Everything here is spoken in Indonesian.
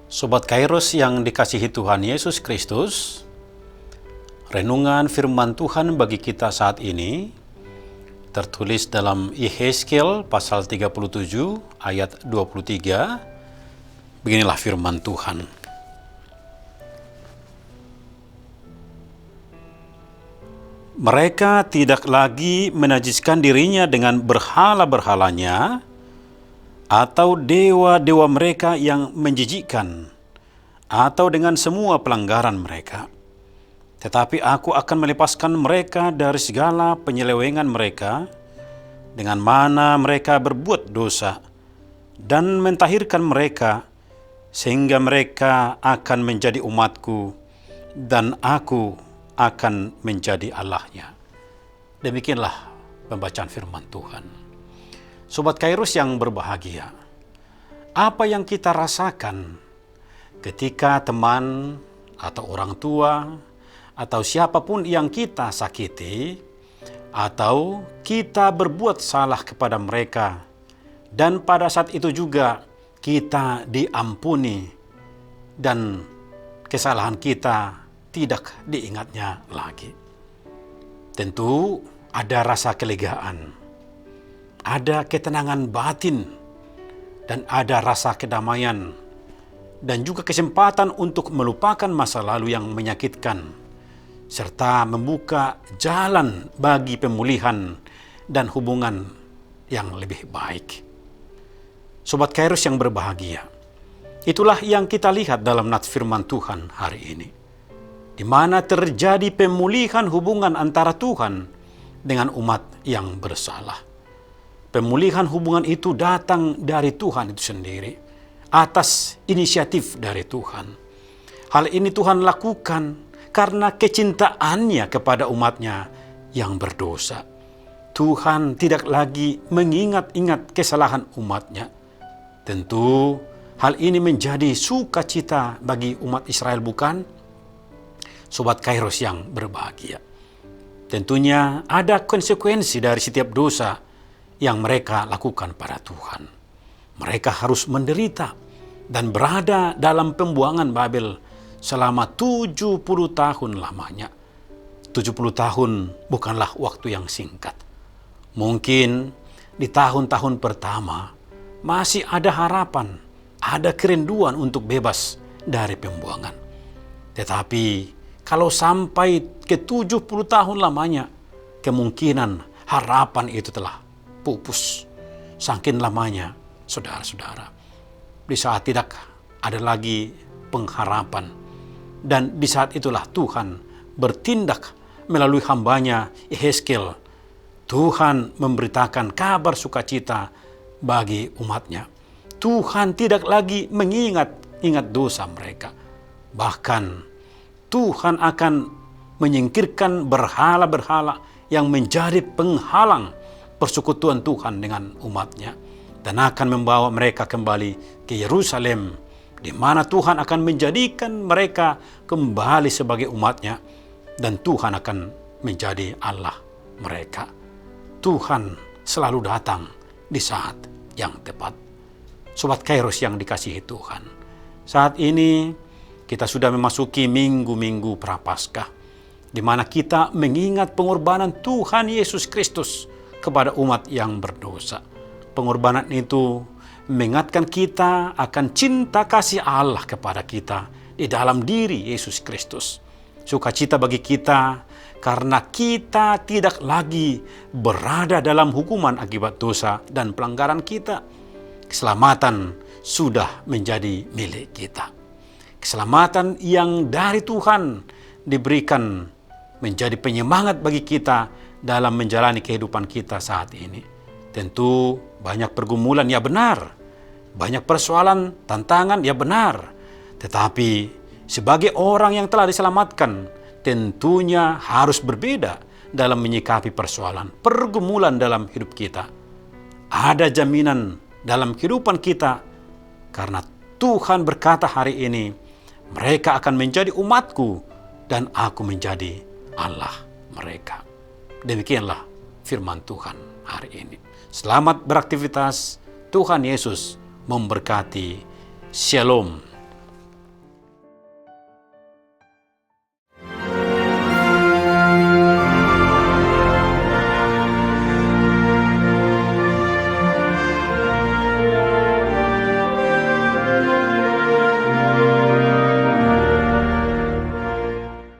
Sobat Kairos yang dikasihi Tuhan Yesus Kristus, renungan firman Tuhan bagi kita saat ini tertulis dalam Yehezkiel pasal 37 ayat 23. Beginilah firman Tuhan. Mereka tidak lagi menajiskan dirinya dengan berhala-berhalanya atau dewa-dewa mereka yang menjijikkan, atau dengan semua pelanggaran mereka. Tetapi aku akan melepaskan mereka dari segala penyelewengan mereka, dengan mana mereka berbuat dosa, dan mentahirkan mereka, sehingga mereka akan menjadi umatku, dan aku akan menjadi Allahnya. Demikianlah pembacaan firman Tuhan. Sobat Kairos yang berbahagia, apa yang kita rasakan ketika teman atau orang tua atau siapapun yang kita sakiti, atau kita berbuat salah kepada mereka, dan pada saat itu juga kita diampuni dan kesalahan kita tidak diingatnya lagi. Tentu ada rasa kelegaan, ada ketenangan batin, dan ada rasa kedamaian, dan juga kesempatan untuk melupakan masa lalu yang menyakitkan, serta membuka jalan bagi pemulihan dan hubungan yang lebih baik. Sobat Kairos yang berbahagia, itulah yang kita lihat dalam nats firman Tuhan hari ini, di mana terjadi pemulihan hubungan antara Tuhan dengan umat yang bersalah. Pemulihan hubungan itu datang dari Tuhan itu sendiri, atas inisiatif dari Tuhan. Hal ini Tuhan lakukan karena kecintaannya kepada umatnya yang berdosa. Tuhan tidak lagi mengingat-ingat kesalahan umatnya. Tentu hal ini menjadi sukacita bagi umat Israel, bukan? Sobat Kairos yang berbahagia, tentunya ada konsekuensi dari setiap dosa yang mereka lakukan pada Tuhan. Mereka harus menderita dan berada dalam pembuangan Babel selama 70 tahun lamanya. 70 tahun bukanlah waktu yang singkat. Mungkin di tahun-tahun pertama masih ada harapan, ada kerinduan untuk bebas dari pembuangan. Tetapi kalau sampai ke 70 tahun lamanya, kemungkinan harapan itu telah pupus. Saking lamanya, saudara-saudara, di saat tidak ada lagi pengharapan, dan di saat itulah Tuhan bertindak melalui hambanya Yehezkiel. Tuhan memberitakan kabar sukacita bagi umatnya. Tuhan tidak lagi mengingat dosa mereka. Bahkan Tuhan akan menyingkirkan berhala-berhala yang menjadi penghalang persekutuan Tuhan dengan umatnya, dan akan membawa mereka kembali ke Yerusalem, di mana Tuhan akan menjadikan mereka kembali sebagai umatnya, dan Tuhan akan menjadi Allah mereka. Tuhan selalu datang di saat yang tepat. Sobat Kairos yang dikasihi Tuhan, saat ini kita sudah memasuki minggu-minggu Prapaskah, di mana kita mengingat pengorbanan Tuhan Yesus Kristus kepada umat yang berdosa. Pengorbanan itu mengingatkan kita akan cinta kasih Allah kepada kita di dalam diri Yesus Kristus. Sukacita bagi kita karena kita tidak lagi berada dalam hukuman akibat dosa dan pelanggaran kita. Keselamatan sudah menjadi milik kita. Keselamatan yang dari Tuhan diberikan menjadi penyemangat bagi kita dalam menjalani kehidupan kita saat ini. Tentu banyak pergumulan, ya benar. Banyak persoalan, tantangan, ya benar. Tetapi sebagai orang yang telah diselamatkan, tentunya harus berbeda dalam menyikapi persoalan, pergumulan dalam hidup kita. Ada jaminan dalam kehidupan kita, karena Tuhan berkata hari ini, mereka akan menjadi umatku, dan aku menjadi Allah mereka. Demikianlah firman Tuhan hari ini. Selamat beraktivitas. Tuhan Yesus memberkati. Shalom.